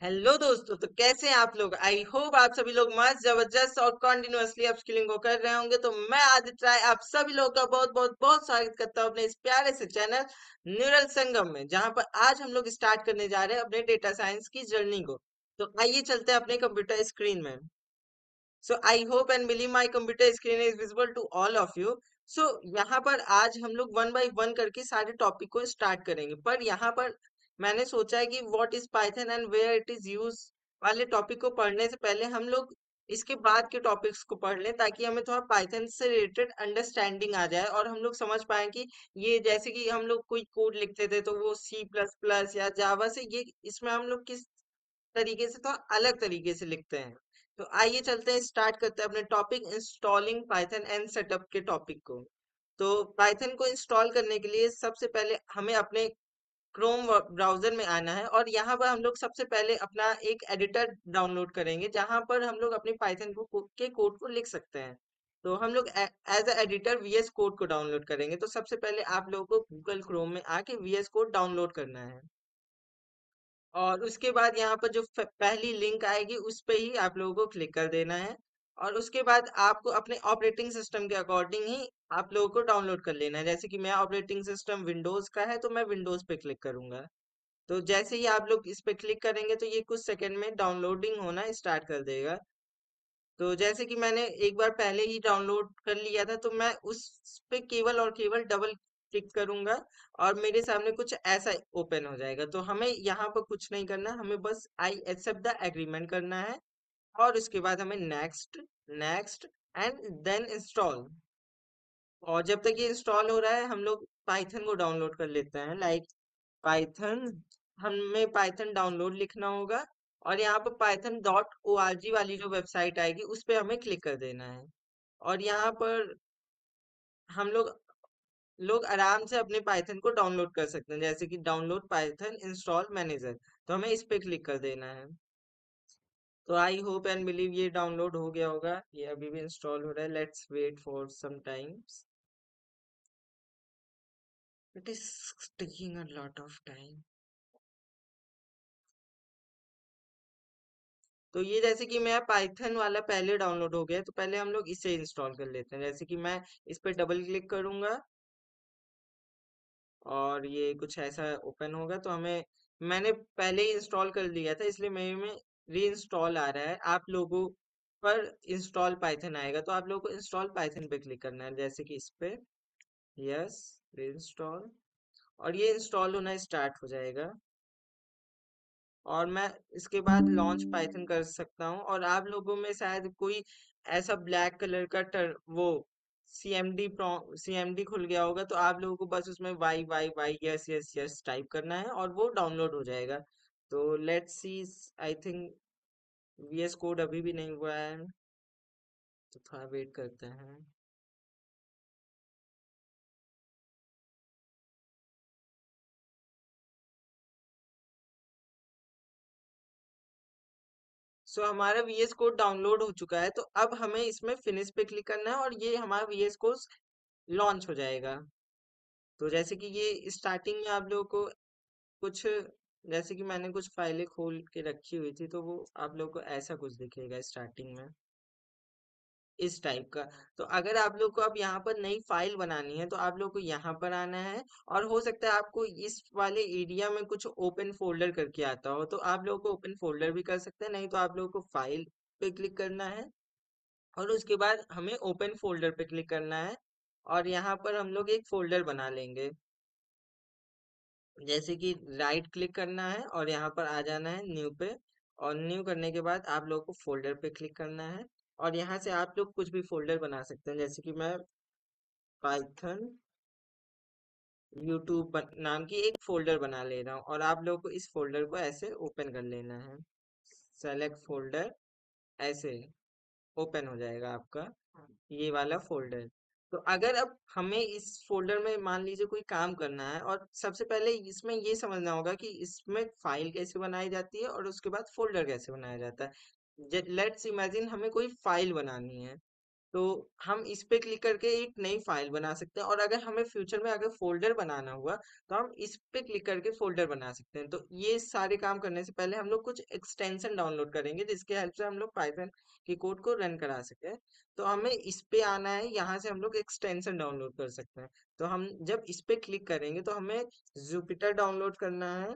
Hello दोस्तों, तो कैसे हैं आप लोग। आई होप आप सभी लोग मस्त जबरदस्त और कॉन्टिन्यूअसली अपस्किलिंग को कर रहे होंगे। तो मैं आदित्य राय आप सभी लोग का बहुत बहुत बहुत स्वागत करता हूं अपने इस प्यारे से चैनल न्यूरल संगम में, जहां पर आज हम लोग स्टार्ट करने जा रहे हैं अपने डेटा साइंस की जर्नी को। तो आइए चलते हैं अपने कंप्यूटर स्क्रीन में। So I hope and believe my computer screen is visible to all of you. So यहाँ पर आज हम लोग वन बाय वन करके सारे टॉपिक को स्टार्ट करेंगे, पर यहाँ पर मैंने सोचा है कि what is Python and where it is use वाले टॉपिक को पढ़ने से पहले हम लोग इसके बाद के टॉपिक्स को पढ़ लें, ताकि हमें थोड़ा पाइथन से रिलेटेड अंडरस्टैंडिंग आ जाए और हम लोग समझ पाए कि ये जैसे कि हम लोग कोई कोड लिखते थे तो वो सी प्लस प्लस या जावा से, ये इसमें हम लोग किस तरीके से थोड़ा अलग तरीके से लिखते हैं। तो आइए चलते हैं, स्टार्ट करते हैं अपने topic installing Python and setup के टॉपिक को। तो पाइथन को इंस्टॉल करने के लिए सबसे पहले हमें अपने क्रोम ब्राउजर में आना है, और यहाँ पर हम लोग सबसे पहले अपना एक एडिटर डाउनलोड करेंगे जहाँ पर हम लोग अपने पाइथन के कोड को लिख सकते हैं। तो हम लोग as a editor VS code को डाउनलोड करेंगे। तो सबसे पहले आप लोगों को गूगल क्रोम में आके वीएस कोड डाउनलोड करना है, और उसके बाद यहाँ पर जो पहली लिंक आएगी उस पे ही आप लोगों को क्लिक कर देना है। और उसके बाद आपको अपने ऑपरेटिंग सिस्टम के अकॉर्डिंग ही आप लोगों को डाउनलोड कर लेना है। जैसे कि मेरा ऑपरेटिंग सिस्टम विंडोज का है तो मैं विंडोज पे क्लिक करूंगा। तो जैसे ही आप लोग इस पे क्लिक करेंगे तो ये कुछ सेकंड में डाउनलोडिंग होना स्टार्ट कर देगा। तो जैसे कि मैंने एक बार पहले ही डाउनलोड कर लिया था, तो मैं उस पे केवल और केवल डबल क्लिक करूंगा और मेरे सामने कुछ ऐसा ओपन हो जाएगा। तो हमें यहाँ पर कुछ नहीं करना, हमें बस आई एक्सेप्ट द एग्रीमेंट करना है, और उसके बाद हमें next, next and then install. और जब तक ये इंस्टॉल हो रहा है हम लोग पाइथन को डाउनलोड कर लेते हैं। लाइक पाइथन, हमें पाइथन डाउनलोड लिखना होगा, और यहाँ पर Python dot O R G वाली जो वेबसाइट आएगी उस पर हमें क्लिक कर देना है। और यहाँ पर हम लोग लोग आराम से अपने पाइथन को डाउनलोड कर सकते हैं, जैसे कि डाउनलोड पाइथन इंस्टॉल मैनेजर। तो हमें इस पे क्लिक कर देना है। तो आई होप एंड बिलीव ये डाउनलोड हो गया होगा, ये अभी भी इंस्टॉल हो रहा है। Let's wait for some times, it is taking a lot of time. तो ये जैसे कि मेरा पाइथन वाला पहले डाउनलोड हो गया है, तो पहले हम लोग इसे इंस्टॉल कर लेते हैं। जैसे कि मैं इस पर डबल क्लिक करूंगा और ये कुछ ऐसा ओपन होगा। तो हमें, मैंने पहले ही इंस्टॉल कर लिया था इसलिए मेरे में री इंस्टॉल आ रहा है। आप लोगों पर इंस्टॉल पाइथन आएगा, तो आप लोगों को इंस्टॉल पाइथन पे क्लिक करना है, जैसे कि इस पे यस, री इंस्टॉल। और ये इंस्टॉल होना स्टार्ट हो जाएगा, और मैं इसके बाद लॉन्च पाइथन कर सकता हूँ। और आप लोगों में शायद कोई ऐसा ब्लैक कलर का वो सीएमडी सीएमडी खुल गया होगा, तो आप लोगों को बस उसमें Y Y Y yes yes yes type करना है और वो डाउनलोड हो जाएगा। तो let's see, I think VS code अभी भी नहीं हुआ है, तो थोड़ा वेट करते हैं। सो हमारा वीएस कोड डाउनलोड हो चुका है, तो अब हमें इसमें फिनिश पे क्लिक करना है और ये हमारा वीएस कोड लॉन्च हो जाएगा। तो जैसे कि ये स्टार्टिंग में आप लोगों को कुछ, जैसे कि मैंने कुछ फाइलें खोल के रखी हुई थी, तो वो आप लोग को ऐसा कुछ दिखेगा स्टार्टिंग में, इस टाइप का। तो अगर आप लोग को अब यहाँ पर नई फाइल बनानी है तो आप लोग को यहाँ पर आना है, और हो सकता है आपको इस वाले एरिया में कुछ ओपन फोल्डर करके आता हो, तो आप लोग को ओपन फोल्डर भी कर सकते हैं। नहीं तो आप लोग को फाइल पे क्लिक करना है, और उसके बाद हमें ओपन फोल्डर पे क्लिक करना है, और यहाँ पर हम लोग एक फोल्डर बना लेंगे। जैसे कि राइट क्लिक करना है और यहाँ पर आ जाना है न्यू पे, और न्यू करने के बाद आप लोग को फोल्डर पे क्लिक करना है, और यहाँ से आप लोग कुछ भी फोल्डर बना सकते हैं। जैसे कि मैं पाइथन यूट्यूब नाम की एक फोल्डर बना ले रहा हूँ, और आप लोग को इस फोल्डर को ऐसे ओपन कर लेना है। सेलेक्ट फोल्डर, ऐसे ओपन हो जाएगा आपका ये वाला फोल्डर। तो अगर अब हमें इस फोल्डर में मान लीजिए कोई काम करना है, और सबसे पहले इसमें ये समझना होगा कि इसमें फाइल कैसे बनाई जाती है और उसके बाद फोल्डर कैसे बनाया जाता है। लेट्स इमेजिन हमें कोई फाइल बनानी है, तो हम इस पे क्लिक करके एक नई फाइल बना सकते हैं, और अगर हमें फ्यूचर में अगर फोल्डर बनाना हुआ तो हम इस पे क्लिक करके फोल्डर बना सकते हैं। तो ये सारे काम करने से पहले हम लोग कुछ एक्सटेंशन डाउनलोड करेंगे जिसके हेल्प से हम लोग पाइथन की कोड को रन करा सके। तो हमें इस पे आना है, यहाँ से हम लोग एक्सटेंशन डाउनलोड कर सकते हैं। तो हम जब इस पे क्लिक करेंगे तो हमें जुपिटर डाउनलोड करना है।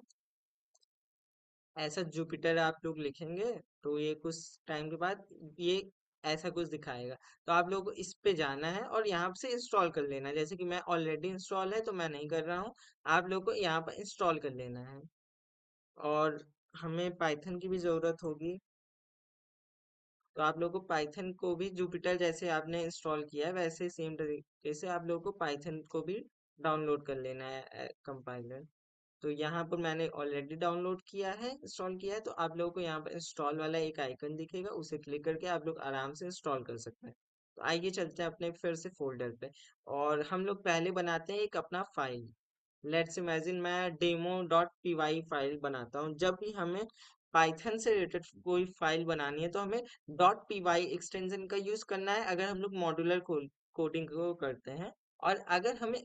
ऐसा जुपिटर आप लोग लिखेंगे तो ये कुछ टाइम के बाद ये ऐसा कुछ दिखाएगा। तो आप लोगों को इस पे जाना है और यहाँ से इंस्टॉल कर लेना है। जैसे कि मैं ऑलरेडी इंस्टॉल है तो मैं नहीं कर रहा हूँ, आप लोग को यहाँ पर इंस्टॉल कर लेना है। और हमें पाइथन की भी जरूरत होगी, तो आप लोगों को पाइथन को भी जुपिटर जैसे आपने इंस्टॉल किया है वैसे सेम तरीके से आप लोगों को पाइथन को भी डाउनलोड कर लेना है कंपाइलर। तो यहाँ पर मैंने ऑलरेडी डाउनलोड किया है, इंस्टॉल किया है, तो आप लोगों को यहाँ पर इंस्टॉल वाला एक आइकन दिखेगा, उसे क्लिक करके आप लोग आराम से इंस्टॉल कर सकते हैं। तो आइए चलते हैं अपने फिर से फोल्डर पे, और हम लोग पहले बनाते हैं एक अपना फाइल। लेट्स इमेजिन मैं demo.py फाइल बनाता हूँ। जब भी हमें पाइथन से रिलेटेड कोई फाइल बनानी है तो हमें .py एक्सटेंशन का यूज करना है अगर हम लोग मॉड्यूलर कोडिंग को करते हैं। और अगर हमें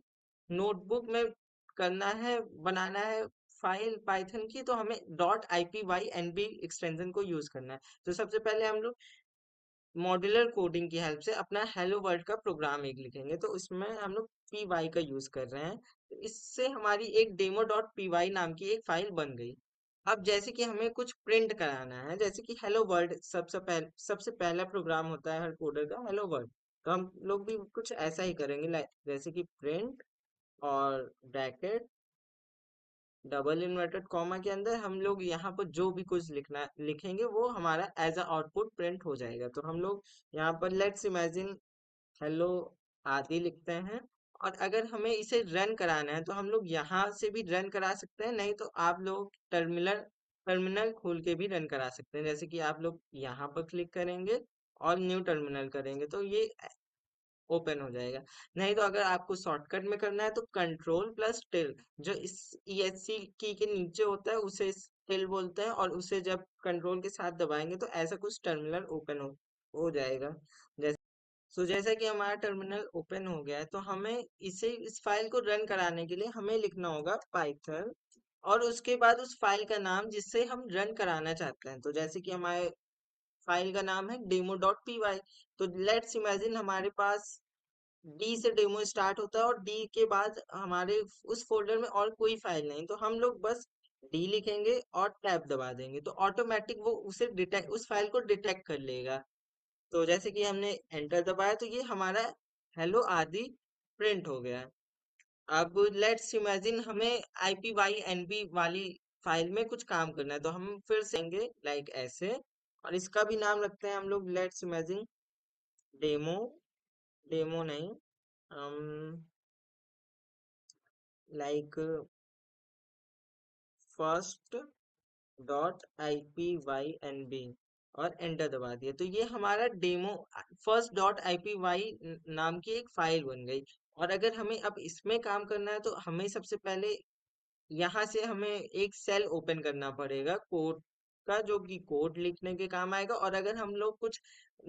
नोटबुक में करना है, बनाना है फाइल पाइथन की, तो हमें .ipynb एक्सटेंशन को यूज करना है। तो सबसे पहले हम लोग मॉड्यूलर कोडिंग की हेल्प से अपना हेलो वर्ल्ड का प्रोग्राम एक लिखेंगे। तो इसमें हम लोग py का यूज कर रहे हैं, तो इससे हमारी एक demo.py नाम की एक फाइल बन गई। अब जैसे कि हमें कुछ प्रिंट कराना है, जैसे कि हेलो वर्ल्ड सबसे पहला प्रोग्राम होता है हर कोडर का, हेलो वर्ल्ड। तो हम लोग भी कुछ ऐसा ही करेंगे, जैसे कि प्रिंट और ब्रैकेट डबल इन्वर्टेड कॉमा के अंदर हम लोग यहाँ पर जो भी कुछ लिखना लिखेंगे वो हमारा एज अ आउटपुट प्रिंट हो जाएगा। तो हम लोग यहाँ पर लेट्स इमेजिन हेलो आदि लिखते हैं। और अगर हमें इसे रन कराना है तो हम लोग यहाँ से भी रन करा सकते हैं, नहीं तो आप लोग टर्मिनल टर्मिनल खोल के भी रन करा सकते हैं। जैसे कि आप लोग यहाँ पर क्लिक करेंगे और न्यू टर्मिनल करेंगे तो ये ओपन हो जाएगा। नहीं तो अगर आपको शॉर्टकट में करना है तो कंट्रोल प्लस टिल, जो इस ESC की के नीचे होता है उसे टिल बोलते हैं, और उसे जब कंट्रोल के साथ दबाएंगे तो ऐसा कुछ टर्मिनल ओपन हो जाएगा। जैसा कि हमारा टर्मिनल ओपन हो गया है तो हमें इस फाइल को रन कराने के लिए हमें लिखना होगा पाइथन, और उसके बाद उस फाइल का नाम जिससे हम रन कराना चाहते हैं। तो जैसे कि हमारे फाइल का नाम है demo.py। तो लेट्स इमेजिन हमारे पास डी से डेमो स्टार्ट होता है और डी के बाद हमारे उस फोल्डर में और कोई फाइल नहीं, तो हम लोग बस डी लिखेंगे और टैब दबा देंगे तो ऑटोमेटिक वो उसे डिटेक्ट उस फाइल को डिटेक्ट कर लेगा। तो जैसे कि हमने एंटर दबाया तो ये हमारा हेलो आदि प्रिंट हो गया। अब लेट्स इमेजिन हमें IPYNB वाली फाइल में कुछ काम करना है, तो हम फिर से आएंगे लाइक ऐसे, और इसका भी नाम रखते हैं हम लोग लेट्स इमेजिन डेमो, डेमो नहीं, लाइक फर्स्ट .ipynb, और एंटर दबा दिया तो ये हमारा डेमो फर्स्ट .ipy नाम की एक फाइल बन गई। और अगर हमें अब इसमें काम करना है तो हमें सबसे पहले यहाँ से हमें एक सेल ओपन करना पड़ेगा कोड का, जो कि कोड लिखने के काम आएगा। और अगर हम लोग कुछ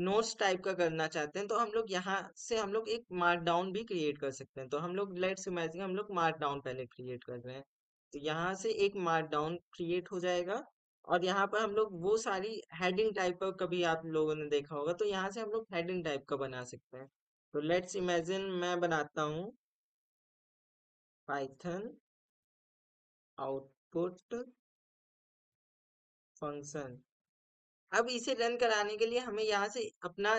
नोट्स टाइप का करना चाहते हैं तो हम लोग यहाँ से हम लोग एक मार्कडाउन भी क्रिएट कर सकते हैं। तो हम लोग लेट्स इमेजिन हम लोग मार्कडाउन पहले क्रिएट कर रहे हैं, तो यहाँ से एक मार्कडाउन क्रिएट हो जाएगा। और यहाँ पर हम लोग वो सारी हेडिंग टाइप का, कभी आप लोगों ने देखा होगा, तो यहाँ से हम लोग हेडिंग टाइप का बना सकते हैं। तो लेट्स इमेजिन मैं बनाता हूँ पाइथन आउटपुट फंक्शन। अब इसे रन कराने के लिए हमें यहाँ से अपना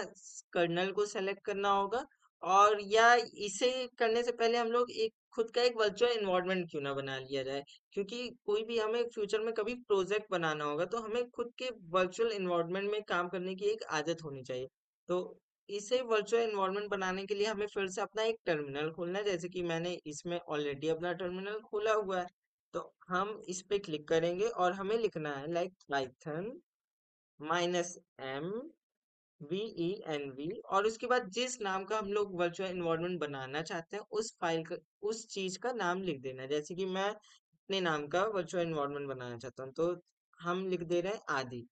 कर्नल को सेलेक्ट करना होगा, और या इसे करने से पहले हम लोग एक खुद का एक वर्चुअल एनवायरनमेंट क्यों ना बना लिया जाए, क्योंकि कोई भी हमें फ्यूचर में कभी प्रोजेक्ट बनाना होगा तो हमें खुद के वर्चुअल एनवायरनमेंट में काम करने की एक आदत होनी चाहिए। तो इसे वर्चुअल एनवायरनमेंट बनाने के लिए हमें फिर से अपना एक टर्मिनल खोलना है, जैसे कि मैंने इसमें ऑलरेडी अपना टर्मिनल खोला हुआ है। तो हम इस पे क्लिक करेंगे और हमें लिखना है लाइक पाइथन -m-v-e-n-v, और उसके बाद जिस नाम का हम लोग वर्चुअल एनवायरनमेंट बनाना चाहते हैं उस फाइल का उस चीज का नाम लिख देना है। जैसे कि मैं अपने नाम का वर्चुअल एनवायरनमेंट बनाना चाहता हूँ तो हम लिख दे रहे हैं आदि।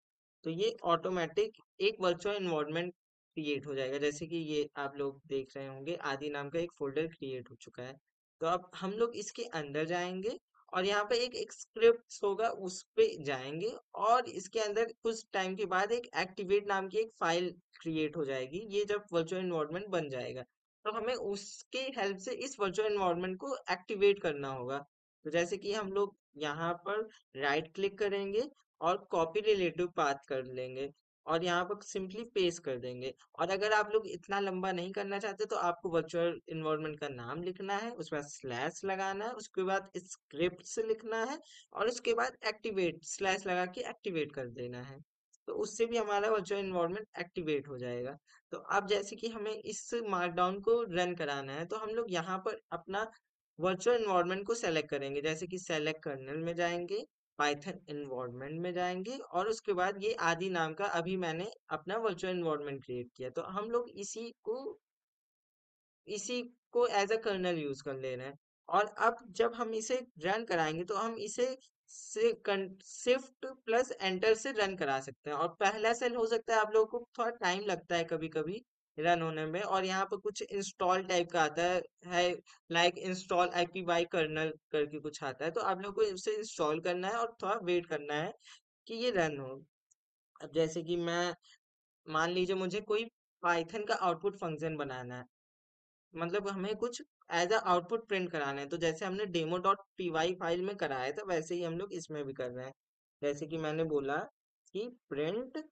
तो ये ऑटोमेटिक एक वर्चुअल एनवायरनमेंट क्रिएट हो जाएगा। जैसे कि ये आप लोग देख रहे होंगे आदि नाम का एक फोल्डर क्रिएट हो चुका है। तो अब हम लोग इसके अंदर जाएंगे और यहाँ पे एक स्क्रिप्ट होगा उस पे जाएंगे, और इसके अंदर कुछ टाइम के बाद एक एक्टिवेट नाम की एक फाइल क्रिएट हो जाएगी। ये जब वर्चुअल एनवायरनमेंट बन जाएगा तो हमें उसके हेल्प से इस वर्चुअल एनवायरनमेंट को एक्टिवेट करना होगा। तो जैसे कि हम लोग यहाँ पर राइट क्लिक करेंगे और कॉपी रिलेटिव पाथ कर लेंगे और यहाँ पर सिंपली पेस्ट कर देंगे। और अगर आप लोग इतना लंबा नहीं करना चाहते तो आपको वर्चुअल इन्वायरमेंट का नाम लिखना है, उसके बाद स्लैश लगाना है, उसके बाद स्क्रिप्ट लिखना है, और उसके बाद एक्टिवेट स्लैश लगा के एक्टिवेट कर देना है। तो उससे भी हमारा वर्चुअल इन्वायरमेंट एक्टिवेट हो जाएगा। तो अब जैसे कि हमें इस मार्कडाउन को रन कराना है तो हम लोग यहाँ पर अपना वर्चुअल इन्वायरमेंट को सेलेक्ट करेंगे। जैसे कि सेलेक्ट कर्नल में जाएंगे, पाइथन इन्वायरमेंट में जाएंगे, और उसके बाद ये आदि नाम का अभी मैंने अपना वर्चुअल इन्वायरमेंट क्रिएट किया। तो हम लोग इसी को एज अ कर्नल यूज कर ले रहे हैं। और अब जब हम इसे रन कराएंगे तो हम इसे शिफ्ट प्लस एंटर से रन करा सकते हैं। और पहला सेल हो सकता है आप लोगों को थोड़ा टाइम लगता है कभी कभी रन होने में, और यहाँ पर कुछ इंस्टॉल टाइप का आता है लाइक इंस्टॉल IPY कर्नल करके कुछ आता है। तो आप लोगों को इसे इंस्टॉल करना है और थोड़ा वेट करना है कि ये रन हो। अब जैसे कि मैं मान लीजिए मुझे कोई पाइथन का आउटपुट फंक्शन बनाना है, मतलब हमें कुछ एज अ आउटपुट प्रिंट कराना है। तो जैसे हमने demo.py फाइल में कराया था वैसे ही हम लोग इसमें भी कर रहे हैं। जैसे कि मैंने बोला कि print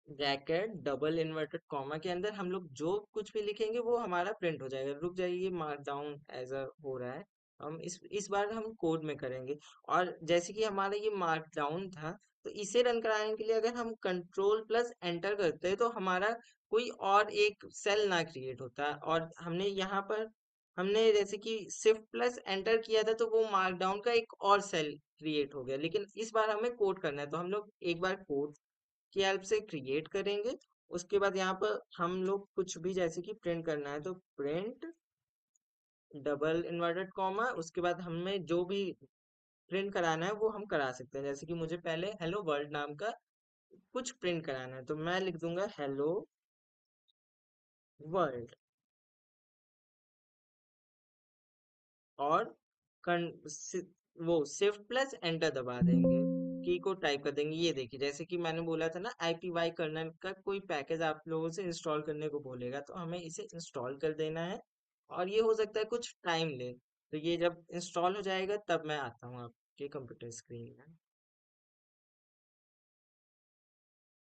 bracket double inverted comma के अंदर हम लोग जो कुछ भी लिखेंगे वो हमारा प्रिंट हो जाएगा। रुक जाइए, ये मार्कडाउन एज अ हो रहा है। हम इस बार हम कोड में करेंगे। और जैसे कि हमारा ये मार्कडाउन था तो इसे रन कराने के लिए अगर हम कंट्रोल प्लस एंटर करते हैं तो हमारा कोई और एक सेल ना क्रिएट होता है। और हमने जैसे कि शिफ्ट प्लस एंटर किया था तो वो मार्कडाउन का एक और सेल क्रिएट हो गया। लेकिन इस बार हमें कोड करना है तो हम लोग एक बार कोड की हेल्प से क्रिएट करेंगे। उसके बाद यहाँ पर हम लोग कुछ भी जैसे कि प्रिंट करना है तो प्रिंट डबल इन्वर्टेड कॉमा, उसके बाद हमें जो भी प्रिंट कराना है वो हम करा सकते हैं। जैसे कि मुझे पहले हेलो वर्ल्ड नाम का कुछ प्रिंट कराना है तो मैं लिख दूंगा हेलो वर्ल्ड, और वो शिफ्ट प्लस एंटर दबा देंगे, की को टाइप कर देंगे। ये देखिए जैसे कि मैंने बोला था ना IPY कर्नल का कोई पैकेज आप लोगों से इंस्टॉल करने को बोलेगा तो हमें इसे इंस्टॉल कर देना है। और ये हो सकता है कुछ टाइम ले, तो ये जब इंस्टॉल हो जाएगा तब मैं आता हूँ आपके कंप्यूटर स्क्रीन में।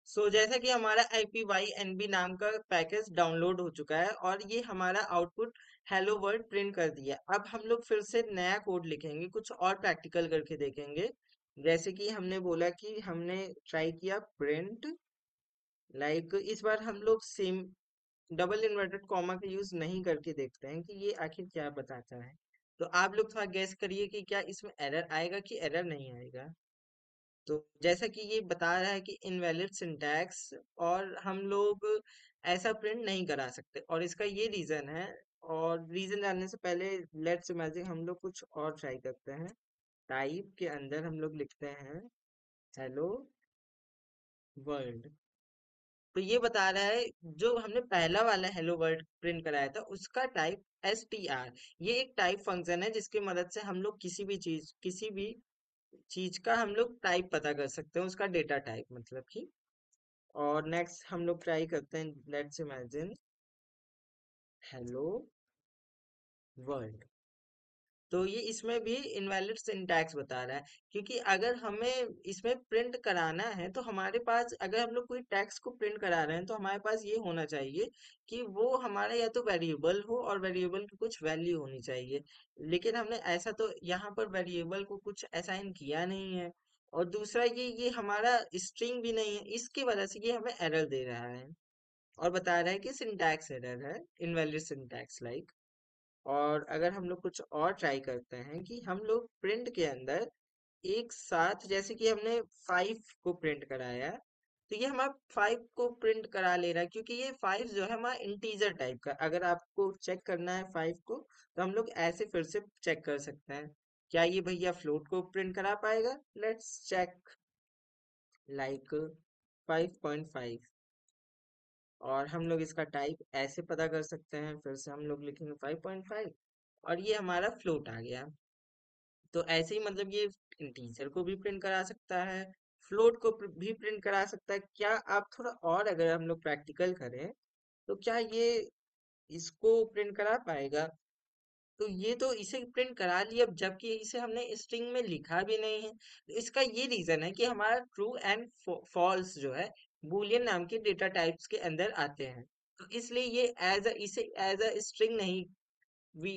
सो जैसा कि हमारा IPYNB नाम का पैकेज डाउनलोड हो चुका है और ये हमारा आउटपुट हेलो वर्ल्ड प्रिंट कर दिया। अब हम लोग फिर से नया कोड लिखेंगे, कुछ और प्रैक्टिकल करके देखेंगे। जैसे कि हमने बोला कि हमने ट्राई किया प्रिंट लाइक, इस बार हम लोग सेम डबल इन्वर्टेड कॉमा का यूज नहीं करके देखते हैं कि ये आखिर क्या बताता है। तो आप लोग थोड़ा गेस करिए कि क्या इसमें एरर आएगा कि एरर नहीं आएगा। तो जैसा कि ये बता रहा है कि इनवैलिड सिंटैक्स, और हम लोग ऐसा प्रिंट नहीं करा सकते और इसका ये रीजन है। और रीजन जानने से पहले लेट्स इमेजिन हम लोग कुछ और ट्राई करते हैं। टाइप के अंदर हम लोग लिखते हैं हेलो वर्ल्ड। तो ये बता रहा है जो हमने पहला वाला हेलो वर्ल्ड प्रिंट कराया था उसका टाइप STR। ये एक टाइप फंक्शन है जिसकी मदद से हम लोग किसी भी चीज का हम लोग टाइप पता कर सकते हैं, उसका डेटा टाइप मतलब कि। और नेक्स्ट हम लोग ट्राई करते हैं, लेट्स इमेजिन हेलो वर्ल्ड। तो ये इसमें भी इनवैलिड सिंटैक्स बता रहा है, क्योंकि अगर हमें इसमें प्रिंट कराना है तो हमारे पास, अगर हम लोग कोई टेक्स्ट को प्रिंट करा रहे हैं तो हमारे पास ये होना चाहिए कि वो हमारा या तो वेरिएबल हो और वेरिएबल की कुछ वैल्यू होनी चाहिए। लेकिन हमने ऐसा तो यहाँ पर वेरिएबल को कुछ असाइन किया नहीं है। और दूसरा ये हमारा स्ट्रिंग भी नहीं है, इसकी वजह से ये हमें एरर दे रहा है और बता रहा है कि सिंटैक्स एरर है, इनवैलिड सिंटैक्स लाइक। और अगर हम लोग कुछ और ट्राई करते हैं कि हम लोग प्रिंट के अंदर एक साथ, जैसे कि हमने 5 को प्रिंट कराया, तो ये हमारा 5 को प्रिंट करा ले रहा है क्योंकि ये 5 जो है हमारा इंटीजर टाइप का। अगर आपको चेक करना है 5 को तो हम लोग ऐसे फिर से चेक कर सकते हैं, क्या ये भैया फ्लोट को प्रिंट करा पाएगा। Let's check like 5.5। और हम लोग इसका टाइप ऐसे पता कर सकते हैं, फिर से हम लोग लिखेंगे 5.5 और ये हमारा फ्लोट आ गया। तो ऐसे ही मतलब ये इंटीजर को भी प्रिंट करा सकता है, फ्लोट को भी प्रिंट करा सकता है। क्या आप थोड़ा और अगर हम लोग प्रैक्टिकल करें तो क्या ये इसको प्रिंट करा पाएगा? तो ये तो इसे प्रिंट करा लिया, अब जबकि इसे हमने स्ट्रिंग में लिखा भी नहीं है। तो इसका ये रीजन है कि हमारा ट्रू एंड फॉल्स जो है बूलियन नाम के डेटा टाइप्स के अंदर आते हैं। तो इसलिए ये इसे एज अ स्ट्रिंग नहीं, वी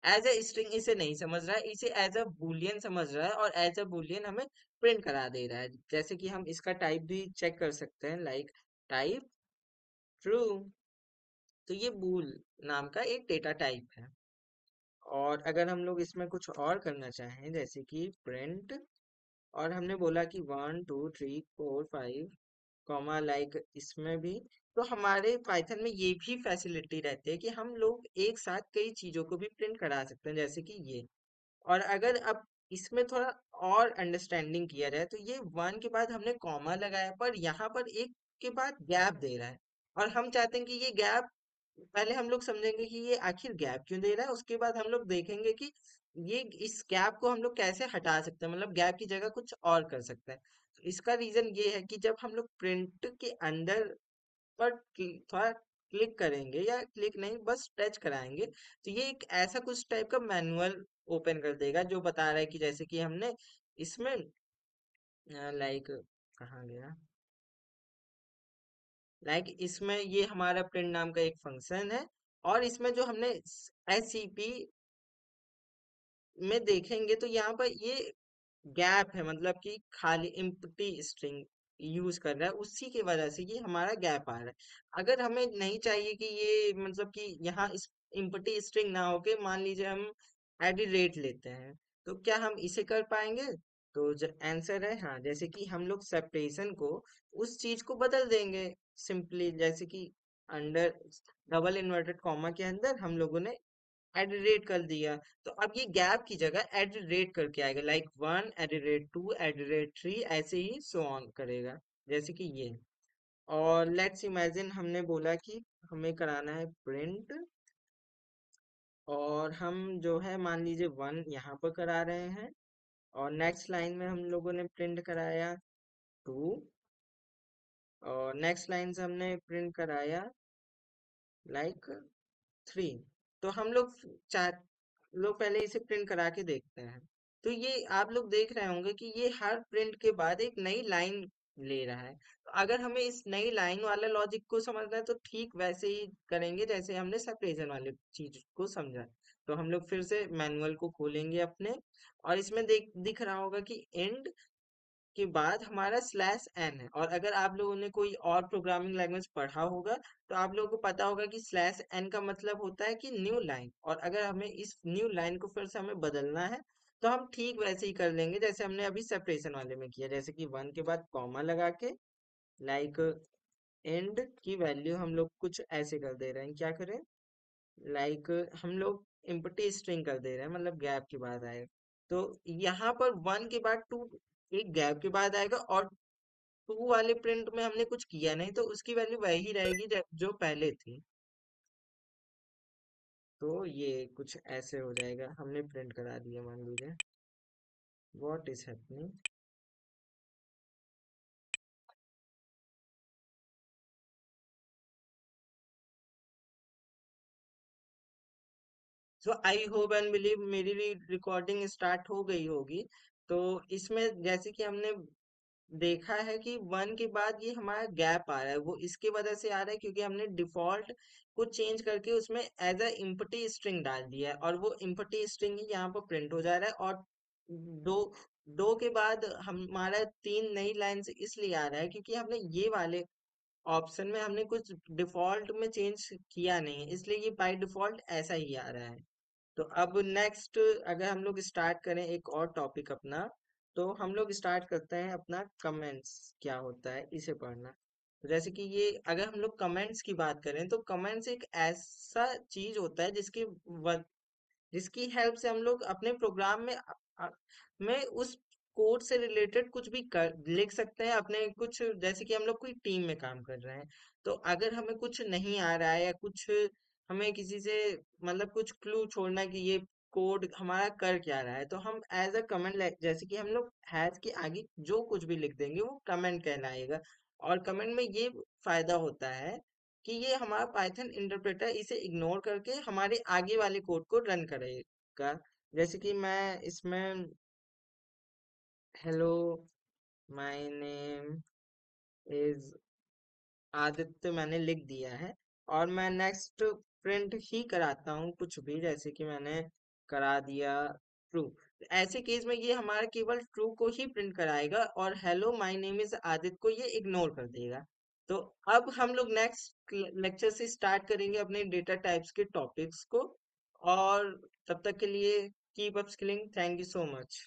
एज अ स्ट्रिंग इसे नहीं समझ रहा है, इसे एज अ बूलियन समझ रहा है और एज अ बूलियन हमें प्रिंट करा दे रहा है। जैसे कि हम इसका टाइप भी चेक कर सकते हैं, लाइक टाइप ट्रू। तो ये बूल नाम का एक डेटा टाइप है। और अगर हम लोग इसमें कुछ और करना चाहें, जैसे कि प्रिंट, और हमने बोला कि 1 2 3 4 5 कॉमा, लाइक इसमें भी, तो हमारे पाइथन में ये भी फैसिलिटी रहती है कि हम लोग एक साथ कई चीजों को भी प्रिंट करा सकते हैं, जैसे कि ये। और अगर अब इसमें थोड़ा और अंडरस्टैंडिंग किया जाए तो ये वन के बाद हमने कॉमा लगाया, पर यहाँ पर एक के बाद गैप दे रहा है। और हम चाहते हैं कि ये गैप, पहले हम लोग समझेंगे कि ये आखिर गैप क्यों दे रहा है, उसके बाद हम लोग देखेंगे कि ये इस गैप को हम लोग कैसे हटा सकते हैं, मतलब गैप की जगह कुछ और कर सकते हैं। तो इसका रीजन ये है कि जब हम लोग प्रिंट के अंदर पर थोड़ा क्लिक करेंगे, या क्लिक नहीं बस टच कराएंगे, तो ये एक ऐसा कुछ टाइप का मैनुअल ओपन कर देगा जो बता रहा है कि जैसे कि हमने इसमें लाइक, कहाँ गया, लाइक इसमें ये हमारा प्रिंट नाम का एक फंक्शन है, और इसमें जो हमने एससीपी में देखेंगे तो यहाँ पर ये गैप है, मतलब कि खाली एम्प्टी स्ट्रिंग यूज कर रहा है, उसी की वजह से ये हमारा गैप आ रहा है। अगर हमें नहीं चाहिए कि ये मतलब कि यहाँ इस एम्प्टी स्ट्रिंग ना होके, मान लीजिए हम एडी रेट लेते हैं, तो क्या हम इसे कर पाएंगे? तो जो आंसर है हाँ, जैसे कि हम लोग सेपरेशन को उस चीज को बदल देंगे सिंपली, जैसे कि अंडर डबल इन्वर्टेड कॉमा के अंदर हम लोगों ने एट रेट कर दिया, तो अब ये गैप की जगह एट रेट करके आएगा, लाइक 1 @ 2 @ 3, ऐसे ही सो ऑन करेगा, जैसे कि ये। और लेट्स इमेजिन हमने बोला कि हमें कराना है प्रिंट, और हम जो है मान लीजिए 1 यहाँ पर करा रहे हैं, और नेक्स्ट लाइन में हम लोगों ने प्रिंट कराया 2, और नेक्स्ट लाइन से हमने प्रिंट कराया लाइक 3। तो हम लोग चार लोग पहले इसे प्रिंट करा के देखते हैं। तो ये आप लोग देख रहे होंगे कि ये हर प्रिंट के बाद एक नई लाइन ले रहा है। तो अगर हमें इस नई लाइन वाला लॉजिक को समझना है तो ठीक वैसे ही करेंगे जैसे हमने सेपरेशन वाले चीज को समझा। तो हम लोग फिर से मैनुअल को खोलेंगे अपने, और इसमें दिख रहा होगा कि एंड के बाद हमारा स्लैश एन है। और अगर आप लोगों ने कोई और प्रोग्रामिंग लैंग्वेज पढ़ा होगा तो आप लोगों को पता होगा कि स्लैश एन का मतलब होता है कि न्यू लाइन, और अगर हमें इस न्यू लाइन को फिर से हमें बदलना है तो हम ठीक वैसे ही कर लेंगे जैसे हमने अभी सेपरेशन वाले में किया, जैसे कि 1 के बाद कॉमा लगा के, लाइक एंड की वैल्यू हम लोग कुछ ऐसे कर दे रहे हैं, क्या करें, लाइक हम लोग एम्प्टी स्ट्रिंग कर दे रहे हैं, मतलब गैप के बाद आएगा। तो यहाँ पर 1 के बाद 2 एक गैप के बाद आएगा, और 2 वाले प्रिंट में हमने कुछ किया नहीं तो उसकी वैल्यू वही रहेगी जो पहले थी। तो ये कुछ ऐसे हो जाएगा, हमने प्रिंट करा दिया मान लीजिए, what is happening. So I hope and believe मेरी रिकॉर्डिंग स्टार्ट हो गई होगी। तो इसमें जैसे कि हमने देखा है कि 1 के बाद ये हमारा गैप आ रहा है, वो इसकी वजह से आ रहा है क्योंकि हमने डिफॉल्ट को चेंज करके उसमें एज अ इम्पटी स्ट्रिंग डाल दिया है, और वो इम्पटी स्ट्रिंग ही यहाँ पर प्रिंट हो जा रहा है। और दो दो के बाद हमारा 3 नई लाइन इसलिए आ रहा है क्योंकि हमने ये वाले ऑप्शन में हमने कुछ डिफॉल्ट में चेंज किया नहीं, इसलिए ये बाय डिफॉल्ट ऐसा ही आ रहा है। तो अब नेक्स्ट अगर हम लोग स्टार्ट करें एक और टॉपिक अपना, तो हम लोग स्टार्ट करते हैं अपना कमेंट्स क्या होता है इसे पढ़ना। तो जैसे कि ये अगर हम लोग कमेंट्स की बात करें तो कमेंट्स एक ऐसा चीज होता है जिसकी हेल्प से हम लोग अपने प्रोग्राम में में उस कोड से रिलेटेड कुछ भी लिख सकते हैं अपने कुछ, जैसे कि हम लोग कोई टीम में काम कर रहे हैं, तो अगर हमें कुछ नहीं आ रहा है या कुछ हमें किसी से मतलब कुछ क्लू छोड़ना है कि ये कोड हमारा कर क्या रहा है, तो हम एज अ कमेंट, जैसे कि हम लोग हैश के आगे जो कुछ भी लिख देंगे वो कमेंट कहलाएगा। और कमेंट में ये फायदा होता है कि ये हमारा पाइथन इंटरप्रेटर इसे इग्नोर करके हमारे आगे वाले कोड को रन करेगा। जैसे कि मैं इसमें hello my name is Aditya मैंने लिख दिया है, और मैं नेक्स्ट प्रिंट ही कराता हूँ कुछ भी, जैसे कि मैंने करा दिया ट्रू। ऐसे केस में ये हमारा केवल ट्रू को ही प्रिंट कराएगा और hello my name is Aditya को ये इग्नोर कर देगा। तो अब हम लोग नेक्स्ट लेक्चर से स्टार्ट करेंगे अपने डेटा टाइप्स के टॉपिक्स को, और तब तक के लिए keep up skilling. Thank you so much.